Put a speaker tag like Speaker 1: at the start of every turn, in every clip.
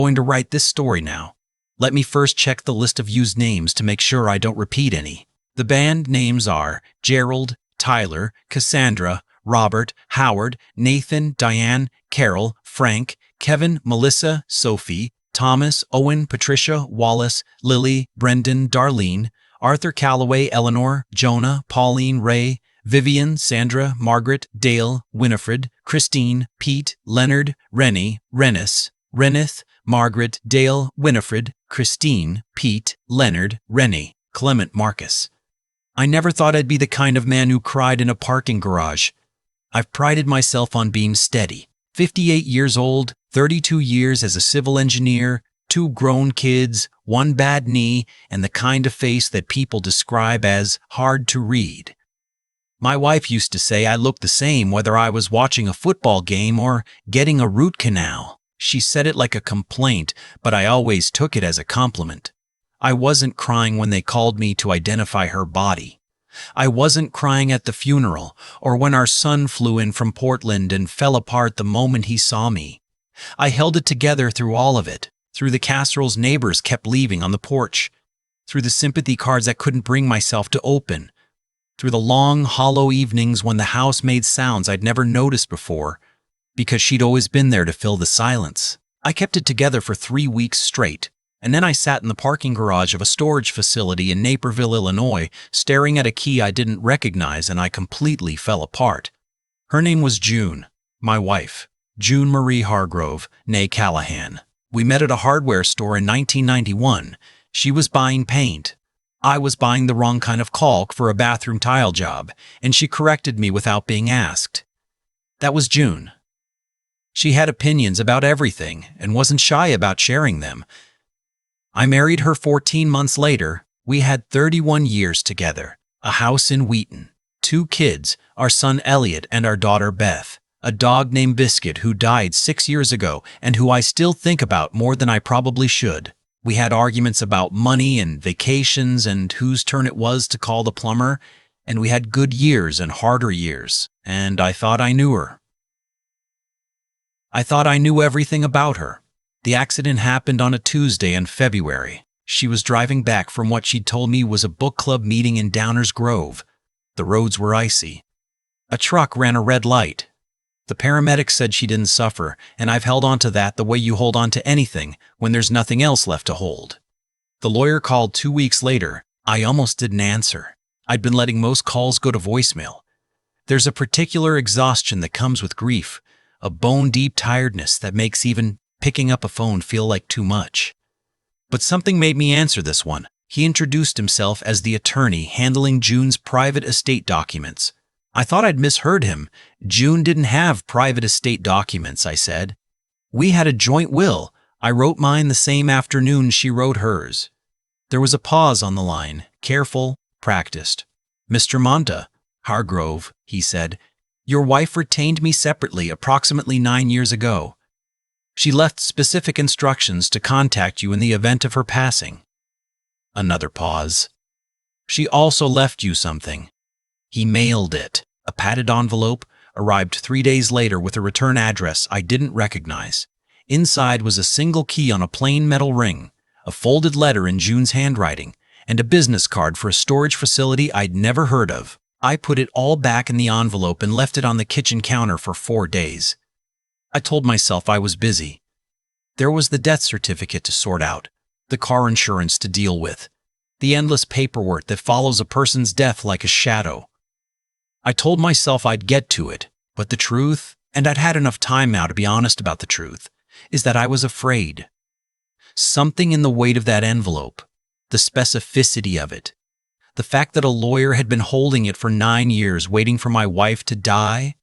Speaker 1: Going to write this story now. Let me first check the list of used names to make sure I don't repeat any. The band names are Gerald, Tyler, Cassandra, Robert, Howard, Nathan, Diane, Carol, Frank, Kevin, Melissa, Sophie, Thomas, Owen, Patricia, Wallace, Lily, Brendan, Darlene, Arthur, Calloway, Eleanor, Jonah, Pauline, Ray, Vivian, Sandra, Margaret, Dale, Winifred, Christine, Pete, Leonard, Rennie, Rennis, Reneth, Margaret, Dale, Winifred, Christine, Pete, Leonard, Rennie, Clement, Marcus. I never thought I'd be the kind of man who cried in a parking garage. I've prided myself on being steady. 58 years old, 32 years as a civil engineer, 2 grown kids, 1 bad knee, and the kind of face that people describe as hard to read. My wife used to say I looked the same whether I was watching a football game or getting a root canal. She said it like a complaint, but I always took it as a compliment. I wasn't crying when they called me to identify her body. I wasn't crying at the funeral or when our son flew in from Portland and fell apart the moment he saw me. I held it together through all of it, through the casseroles neighbors kept leaving on the porch, through the sympathy cards I couldn't bring myself to open, through the long, hollow evenings when the house made sounds I'd never noticed before, because she'd always been there to fill the silence. I kept it together for 3 weeks straight, and then I sat in the parking garage of a storage facility in Naperville, Illinois, staring at a key I didn't recognize, and I completely fell apart. Her name was June, my wife, June Marie Hargrove, née Callahan. We met at a hardware store in 1991. She was buying paint. I was buying the wrong kind of caulk for a bathroom tile job, and she corrected me without being asked. That was June. She had opinions about everything and wasn't shy about sharing them. I married her 14 months later. We had 31 years together, a house in Wheaton, 2 kids, our son Elliot and our daughter Beth, a dog named Biscuit who died 6 years ago and who I still think about more than I probably should. We had arguments about money and vacations and whose turn it was to call the plumber, and we had good years and harder years, and I thought I knew her. I thought I knew everything about her. The accident happened on a Tuesday in February. She was driving back from what she'd told me was a book club meeting in Downers Grove. The roads were icy. A truck ran a red light. The paramedics said she didn't suffer, and I've held on to that the way you hold on to anything when there's nothing else left to hold. The lawyer called 2 weeks later. I almost didn't answer. I'd been letting most calls go to voicemail. There's a particular exhaustion that comes with grief, a bone-deep tiredness that makes even picking up a phone feel like too much. But something made me answer this one. He introduced himself as the attorney handling June's private estate documents. I thought I'd misheard him. June didn't have private estate documents, I said. We had a joint will. I wrote mine the same afternoon she wrote hers. There was a pause on the line, careful, practiced. Mr. Monta, Hargrove, he said, your wife retained me separately approximately 9 years ago. She left specific instructions to contact you in the event of her passing. Another pause. She also left you something. He mailed it. A padded envelope arrived 3 days later with a return address I didn't recognize. Inside was a single key on a plain metal ring, a folded letter in June's handwriting, and a business card for a storage facility I'd never heard of. I put it all back in the envelope and left it on the kitchen counter for 4 days. I told myself I was busy. There was the death certificate to sort out, the car insurance to deal with, the endless paperwork that follows a person's death like a shadow. I told myself I'd get to it, but the truth, and I'd had enough time now to be honest about the truth, is that I was afraid. Something in the weight of that envelope, the specificity of it, the fact that a lawyer had been holding it for 9 years waiting for my wife to die,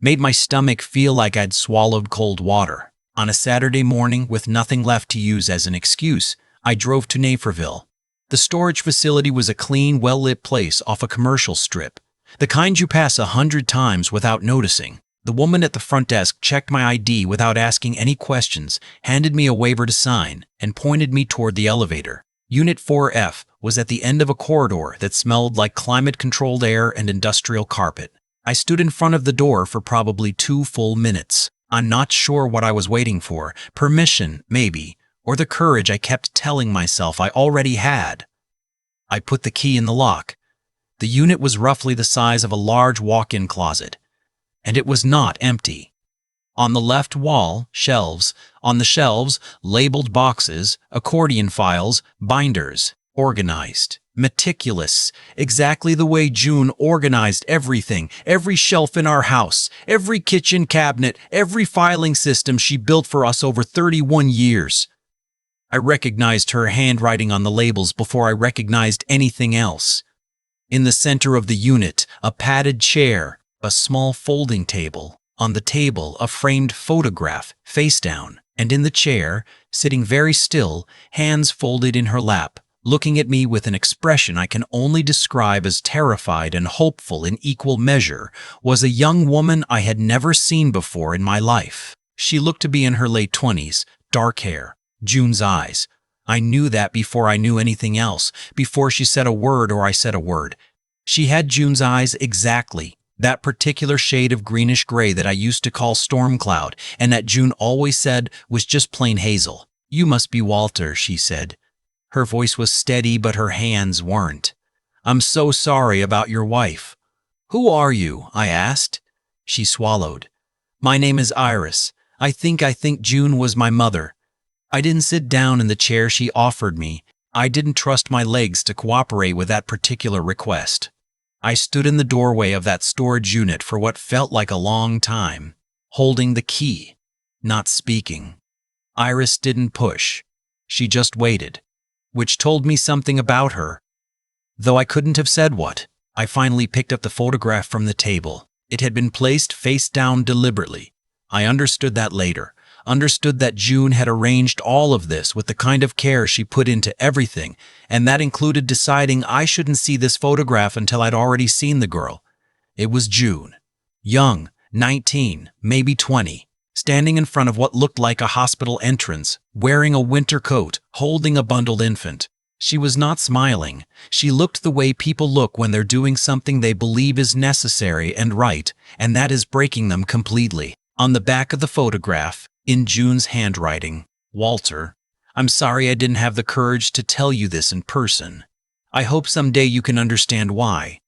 Speaker 1: made my stomach feel like I'd swallowed cold water. On a Saturday morning, with nothing left to use as an excuse, I drove to Naperville. The storage facility was a clean, well-lit place off a commercial strip, the kind you pass 100 times without noticing. The woman at the front desk checked my ID without asking any questions, handed me a waiver to sign, and pointed me toward the elevator. Unit 4F was at the end of a corridor that smelled like climate-controlled air and industrial carpet. I stood in front of the door for probably 2 full minutes. I'm not sure what I was waiting for. Permission, maybe, or the courage I kept telling myself I already had. I put the key in the lock. The unit was roughly the size of a large walk-in closet, and it was not empty. On the left wall, shelves. On the shelves, labeled boxes, accordion files, binders, organized, meticulous, exactly the way June organized everything, every shelf in our house, every kitchen cabinet, every filing system she built for us over 31 years. I recognized her handwriting on the labels before I recognized anything else. In the center of the unit, a padded chair, a small folding table. On the table, a framed photograph, face down, and in the chair, sitting very still, hands folded in her lap, looking at me with an expression I can only describe as terrified and hopeful in equal measure, was a young woman I had never seen before in my life. She looked to be in her late 20s, dark hair, June's eyes. I knew that before I knew anything else, before she said a word or I said a word. She had June's eyes exactly. That particular shade of greenish-gray that I used to call storm cloud, and that June always said was just plain hazel. "You must be Walter," she said. Her voice was steady, but her hands weren't. "I'm so sorry about your wife." "Who are you?" I asked. She swallowed. "My name is Iris. I think June was my mother." I didn't sit down in the chair she offered me. I didn't trust my legs to cooperate with that particular request. I stood in the doorway of that storage unit for what felt like a long time, holding the key, not speaking. Iris didn't push. She just waited, which told me something about her, though I couldn't have said what. I finally picked up the photograph from the table. It had been placed face down deliberately. I understood that later. Understood that June had arranged all of this with the kind of care she put into everything, and that included deciding I shouldn't see this photograph until I'd already seen the girl. It was June, young, 19, maybe 20, standing in front of what looked like a hospital entrance, wearing a winter coat, holding a bundled infant. She was not smiling. She looked the way people look when they're doing something they believe is necessary and right, and that is breaking them completely. On the back of the photograph, in June's handwriting, "Walter, I'm sorry I didn't have the courage to tell you this in person. I hope someday you can understand why."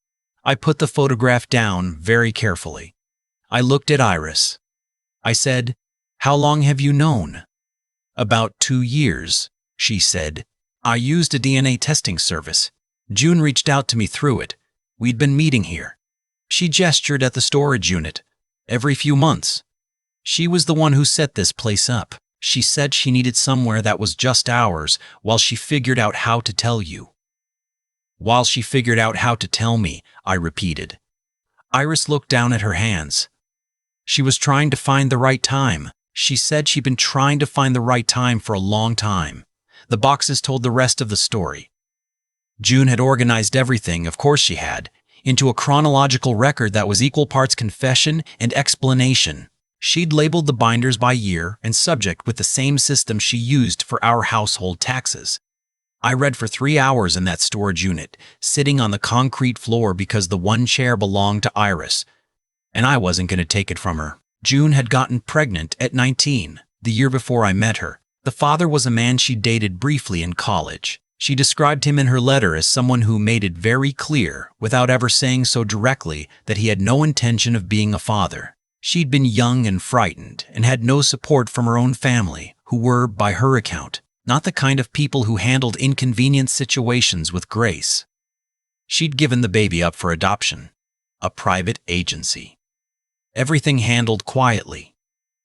Speaker 1: I put the photograph down very carefully. I looked at Iris. I said, "How long have you known?" "About 2 years," she said. "I used a DNA testing service. June reached out to me through it. We'd been meeting here." She gestured at the storage unit. "Every few months. She was the one who set this place up. She said she needed somewhere that was just ours while she figured out how to tell you." "While she figured out how to tell me," I repeated. Iris looked down at her hands. "She was trying to find the right time." She said she'd been trying to find the right time for a long time. The boxes told the rest of the story. June had organized everything, of course she had, into a chronological record that was equal parts confession and explanation. She'd labeled the binders by year and subject with the same system she used for our household taxes. I read for 3 hours in that storage unit, sitting on the concrete floor because the one chair belonged to Iris, and I wasn't going to take it from her. June had gotten pregnant at 19, the year before I met her. The father was a man she dated briefly in college. She described him in her letter as someone who made it very clear, without ever saying so directly, that he had no intention of being a father. She'd been young and frightened and had no support from her own family, who were, by her account, not the kind of people who handled inconvenient situations with grace. She'd given the baby up for adoption, a private agency. Everything handled quietly.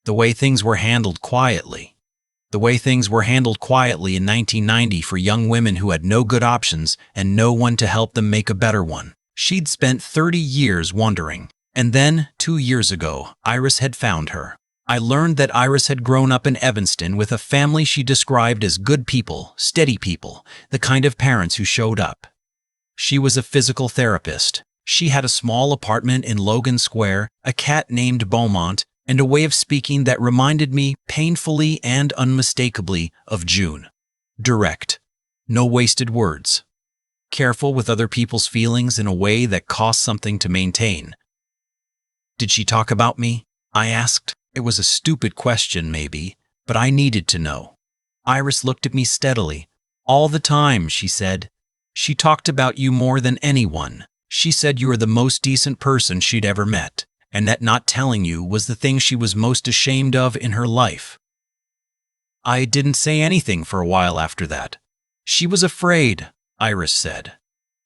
Speaker 1: The way things were handled quietly. The way things were handled quietly in 1990 for young women who had no good options and no one to help them make a better one. She'd spent 30 years wondering. And then, 2 years ago, Iris had found her. I learned that Iris had grown up in Evanston with a family she described as good people, steady people, the kind of parents who showed up. She was a physical therapist. She had a small apartment in Logan Square, a cat named Beaumont, and a way of speaking that reminded me painfully and unmistakably of June. Direct. No wasted words. Careful with other people's feelings in a way that cost something to maintain. "Did she talk about me?" I asked. It was a stupid question, maybe, but I needed to know. Iris looked at me steadily. All the time, she said. She talked about you more than anyone. She said you were the most decent person she'd ever met, and that not telling you was the thing she was most ashamed of in her life. I didn't say anything for a while after that. She was afraid, Iris said.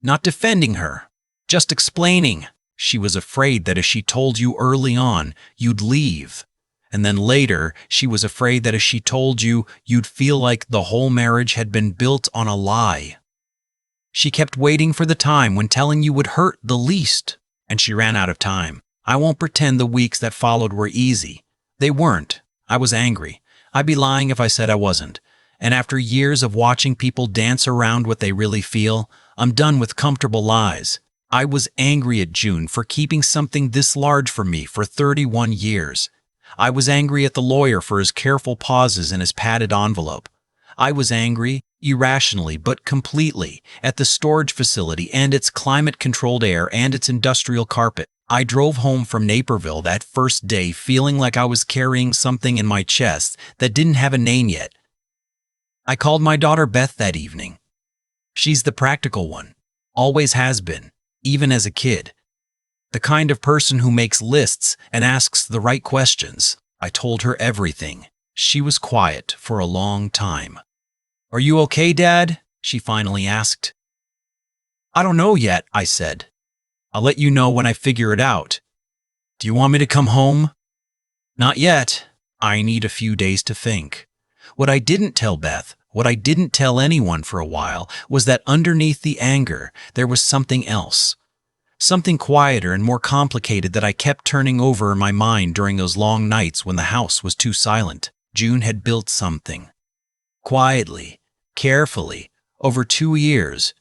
Speaker 1: Not defending her, just explaining. She was afraid that if she told you early on, you'd leave. And then later, she was afraid that if she told you, you'd feel like the whole marriage had been built on a lie. She kept waiting for the time when telling you would hurt the least, and she ran out of time. I won't pretend the weeks that followed were easy. They weren't. I was angry. I'd be lying if I said I wasn't. And after years of watching people dance around what they really feel, I'm done with comfortable lies. I was angry at June for keeping something this large from me for 31 years. I was angry at the lawyer for his careful pauses in his padded envelope. I was angry, irrationally but completely, at the storage facility and its climate-controlled air and its industrial carpet. I drove home from Naperville that first day feeling like I was carrying something in my chest that didn't have a name yet. I called my daughter Beth that evening. She's the practical one, always has been, even as a kid. The kind of person who makes lists and asks the right questions. I told her everything. She was quiet for a long time. "Are you okay, Dad?" she finally asked. "I don't know yet," I said. "I'll let you know when I figure it out. Do you want me to come home?" "Not yet. I need a few days to think." What I didn't tell Beth, what I didn't tell anyone for a while, was that underneath the anger, there was something else. Something quieter and more complicated that I kept turning over in my mind during those long nights when the house was too silent. June had built something. Quietly, carefully, over 2 years.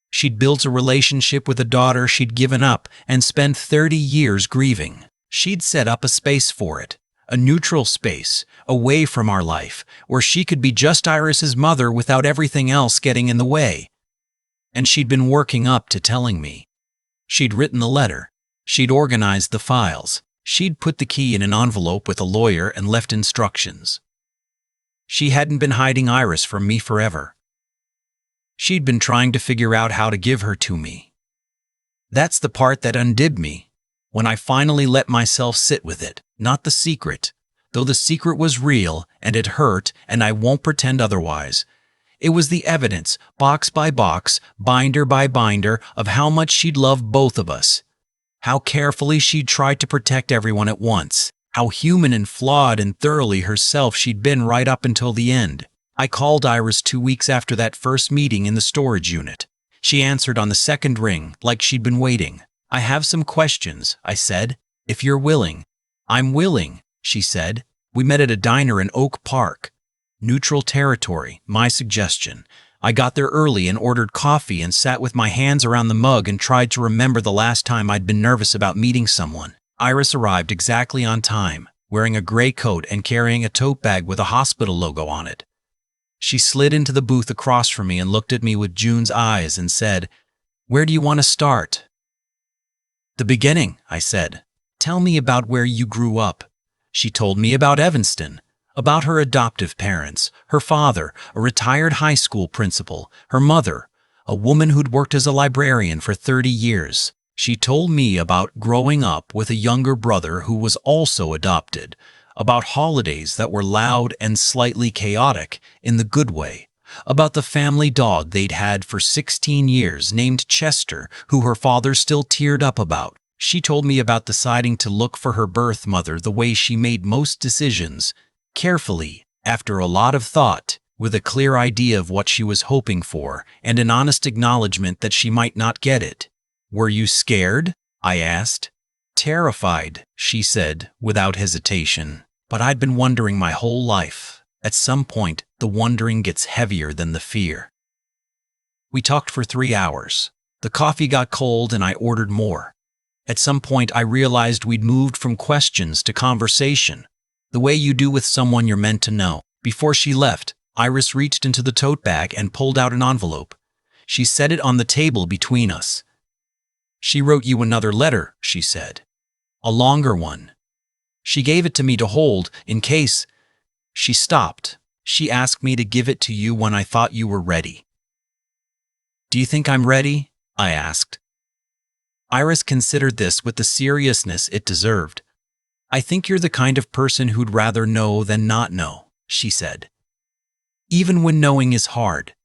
Speaker 1: She'd built a relationship with a daughter she'd given up and spent 30 years grieving. She'd set up a space for it, a neutral space, away from our life, where she could be just Iris's mother without everything else getting in the way. And she'd been working up to telling me. She'd written the letter. She'd organized the files. She'd put the key in an envelope with a lawyer and left instructions. She hadn't been hiding Iris from me forever. She'd been trying to figure out how to give her to me. That's the part that undid me, when I finally let myself sit with it, not the secret, though the secret was real and it hurt and I won't pretend otherwise. It was the evidence, box by box, binder by binder, of how much she'd loved both of us. How carefully she'd tried to protect everyone at once. How human and flawed and thoroughly herself she'd been right up until the end. I called Iris 2 weeks after that first meeting in the storage unit. She answered on the second ring, like she'd been waiting. "I have some questions," I said, "if you're willing." "I'm willing," she said. We met at a diner in Oak Park. Neutral territory, my suggestion. I got there early and ordered coffee and sat with my hands around the mug and tried to remember the last time I'd been nervous about meeting someone. Iris arrived exactly on time, wearing a gray coat and carrying a tote bag with a hospital logo on it. She slid into the booth across from me and looked at me with June's eyes and said, "Where do you want to start?" "The beginning," I said. "Tell me about where you grew up." She told me about Evanston, about her adoptive parents, her father, a retired high school principal, her mother, a woman who'd worked as a librarian for 30 years. She told me about growing up with a younger brother who was also adopted, about holidays that were loud and slightly chaotic in the good way, about the family dog they'd had for 16 years named Chester, who her father still teared up about. She told me about deciding to look for her birth mother the way she made most decisions, carefully, after a lot of thought, with a clear idea of what she was hoping for and an honest acknowledgement that she might not get it. "Were you scared?" I asked. "Terrified," she said, without hesitation. But I'd been wondering my whole life. At some point, the wondering gets heavier than the fear. We talked for 3 hours. The coffee got cold and I ordered more. At some point, I realized we'd moved from questions to conversation, the way you do with someone you're meant to know. Before she left, Iris reached into the tote bag and pulled out an envelope. She set it on the table between us. "She wrote you another letter," she said. "A longer one. She gave it to me to hold in case—" She stopped. She asked me to give it to you when I thought you were ready. Do you think I'm ready? I asked. Iris considered this with the seriousness it deserved. I think you're the kind of person who'd rather know than not know, she said. Even when knowing is hard.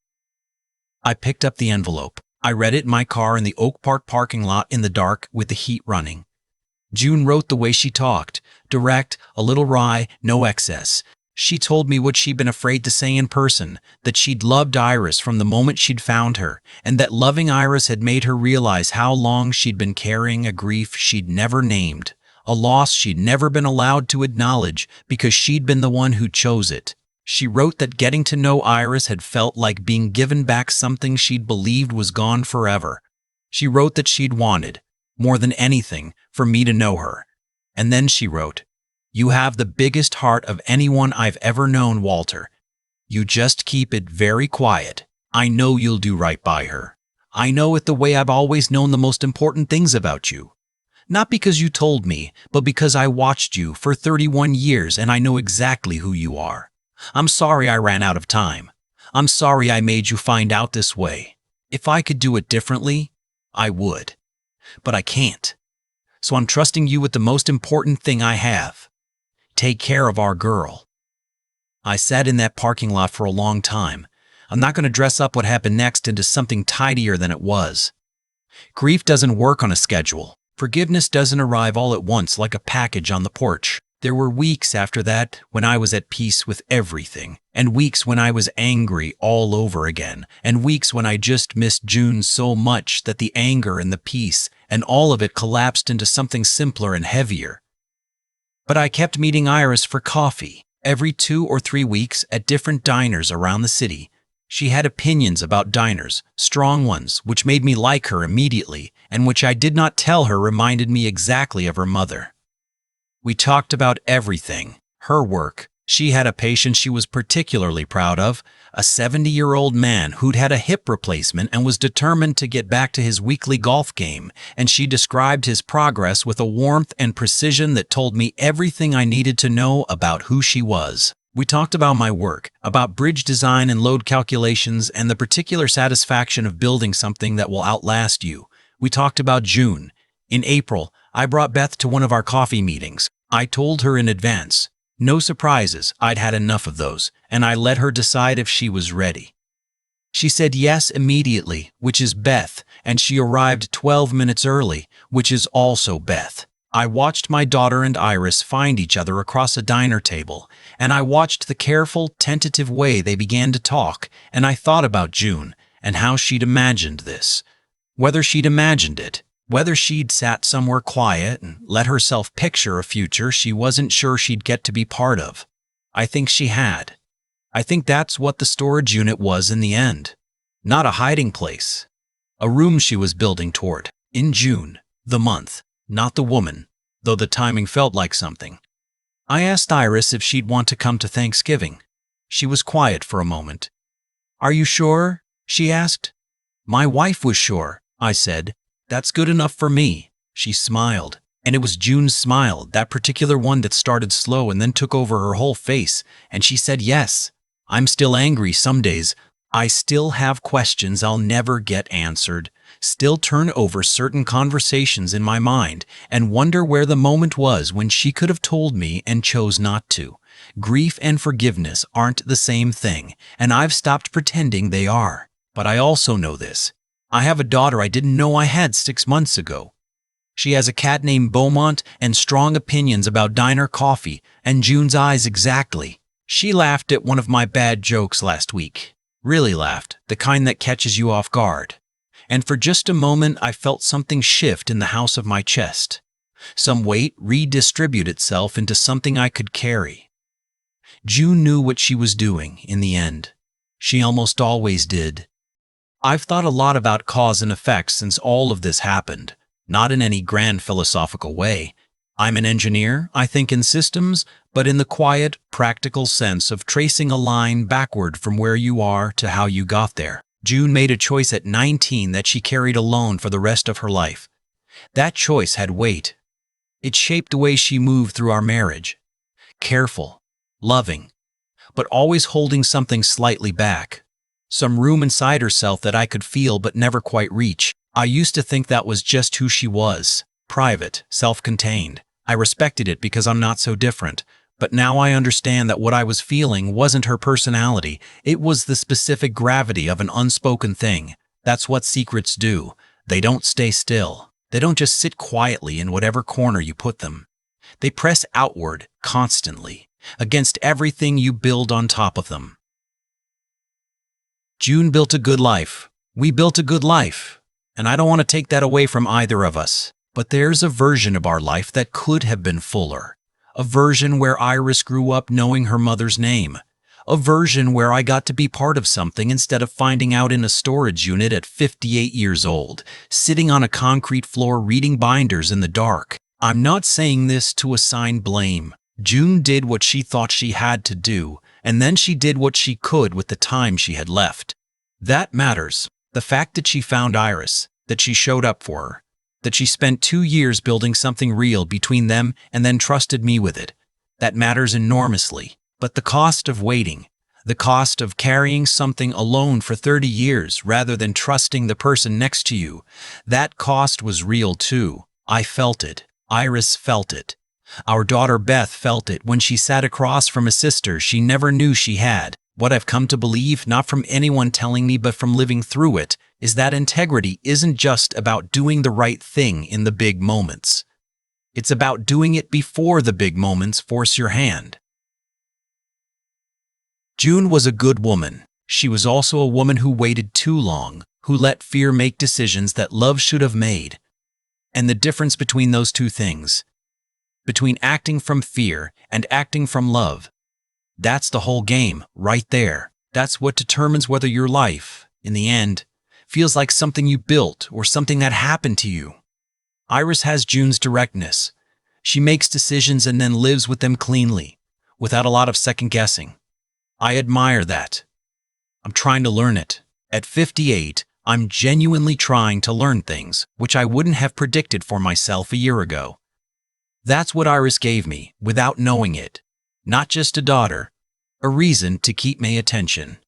Speaker 1: I picked up the envelope. I read it in my car in the Oak Park parking lot in the dark with the heat running. June wrote the way she talked, direct, a little wry, no excess. She told me what she'd been afraid to say in person, that she'd loved Iris from the moment she'd found her, and that loving Iris had made her realize how long she'd been carrying a grief she'd never named, a loss she'd never been allowed to acknowledge because she'd been the one who chose it. She wrote that getting to know Iris had felt like being given back something she'd believed was gone forever. She wrote that she'd wanted, more than anything, for me to know her. And then she wrote, "You have the biggest heart of anyone I've ever known, Walter. You just keep it very quiet. I know you'll do right by her. I know it the way I've always known the most important things about you. Not because you told me, but because I watched you for 31 years and I know exactly who you are. I'm sorry I ran out of time. I'm sorry I made you find out this way. If I could do it differently, I would. But I can't. So I'm trusting you with the most important thing I have. Take care of our girl." I sat in that parking lot for a long time. I'm not going to dress up what happened next into something tidier than it was. Grief doesn't work on a schedule. Forgiveness doesn't arrive all at once like a package on the porch. There were weeks after that when I was at peace with everything, and weeks when I was angry all over again, and weeks when I just missed June so much that the anger and the peace and all of it collapsed into something simpler and heavier. But I kept meeting Iris for coffee every 2 or 3 weeks at different diners around the city. She had opinions about diners, strong ones, which made me like her immediately, and which I did not tell her reminded me exactly of her mother. We talked about everything. Her work. She had a patient she was particularly proud of, a 70-year-old man who'd had a hip replacement and was determined to get back to his weekly golf game, and she described his progress with a warmth and precision that told me everything I needed to know about who she was. We talked about my work, about bridge design and load calculations, and the particular satisfaction of building something that will outlast you. We talked about June. In April, I brought Beth to one of our coffee meetings. I told her in advance. No surprises, I'd had enough of those, and I let her decide if she was ready. She said yes immediately, which is Beth, and she arrived 12 minutes early, which is also Beth. I watched my daughter and Iris find each other across a diner table, and I watched the careful, tentative way they began to talk, and I thought about June and how she'd imagined this. Whether she'd imagined it, whether she'd sat somewhere quiet and let herself picture a future she wasn't sure she'd get to be part of. I think she had. I think that's what the storage unit was in the end. Not a hiding place. A room she was building toward. In June, the month, not the woman, though the timing felt like something. I asked Iris if she'd want to come to Thanksgiving. She was quiet for a moment. "Are you sure?" she asked. "My wife was sure," I said. "That's good enough for me." She smiled, and it was June's smile, that particular one that started slow and then took over her whole face, and she said yes. I'm still angry some days. I still have questions I'll never get answered, still turn over certain conversations in my mind and wonder where the moment was when she could have told me and chose not to. Grief and forgiveness aren't the same thing, and I've stopped pretending they are. But I also know this. I have a daughter I didn't know I had 6 months ago. She has a cat named Beaumont and strong opinions about diner coffee and June's eyes exactly. She laughed at one of my bad jokes last week. Really laughed, the kind that catches you off guard. And for just a moment I felt something shift in the house of my chest. Some weight redistribute itself into something I could carry. June knew what she was doing in the end. She almost always did. I've thought a lot about cause and effect since all of this happened, not in any grand philosophical way. I'm an engineer, I think in systems, but in the quiet, practical sense of tracing a line backward from where you are to how you got there. June made a choice at 19 that she carried alone for the rest of her life. That choice had weight. It shaped the way she moved through our marriage. Careful, loving, but always holding something slightly back. Some room inside herself that I could feel but never quite reach. I used to think that was just who she was. Private, self-contained. I respected it because I'm not so different. But now I understand that what I was feeling wasn't her personality. It was the specific gravity of an unspoken thing. That's what secrets do. They don't stay still. They don't just sit quietly in whatever corner you put them. They press outward, constantly, against everything you build on top of them. June built a good life. We built a good life. And I don't want to take that away from either of us. But there's a version of our life that could have been fuller. A version where Iris grew up knowing her mother's name. A version where I got to be part of something instead of finding out in a storage unit at 58 years old, sitting on a concrete floor reading binders in the dark. I'm not saying this to assign blame. June did what she thought she had to do, and then she did what she could with the time she had left. That matters. The fact that she found Iris, that she showed up for her, that she spent 2 years building something real between them and then trusted me with it, that matters enormously. But the cost of waiting, the cost of carrying something alone for 30 years rather than trusting the person next to you, that cost was real too. I felt it. Iris felt it. Our daughter Beth felt it when she sat across from a sister she never knew she had. What I've come to believe, not from anyone telling me but from living through it, is that integrity isn't just about doing the right thing in the big moments. It's about doing it before the big moments force your hand. June was a good woman. She was also a woman who waited too long, who let fear make decisions that love should have made. And the difference between those two things, between acting from fear and acting from love, that's the whole game, right there. That's what determines whether your life, in the end, feels like something you built or something that happened to you. Iris has June's directness. She makes decisions and then lives with them cleanly, without a lot of second-guessing. I admire that. I'm trying to learn it. At 58, I'm genuinely trying to learn things which I wouldn't have predicted for myself a year ago. That's what Iris gave me, without knowing it. Not just a daughter, a reason to keep my attention.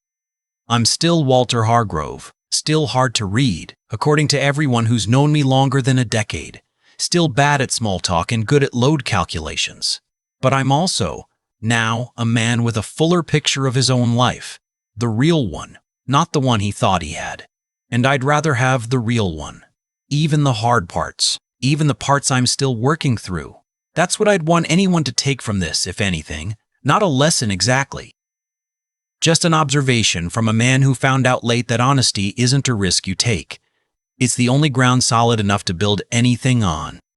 Speaker 1: I'm still Walter Hargrove, still hard to read, according to everyone who's known me longer than a decade, still bad at small talk and good at load calculations. But I'm also, now, a man with a fuller picture of his own life, the real one, not the one he thought he had. And I'd rather have the real one. Even the hard parts, even the parts I'm still working through. That's what I'd want anyone to take from this, if anything. Not a lesson exactly. Just an observation from a man who found out late that honesty isn't a risk you take. It's the only ground solid enough to build anything on.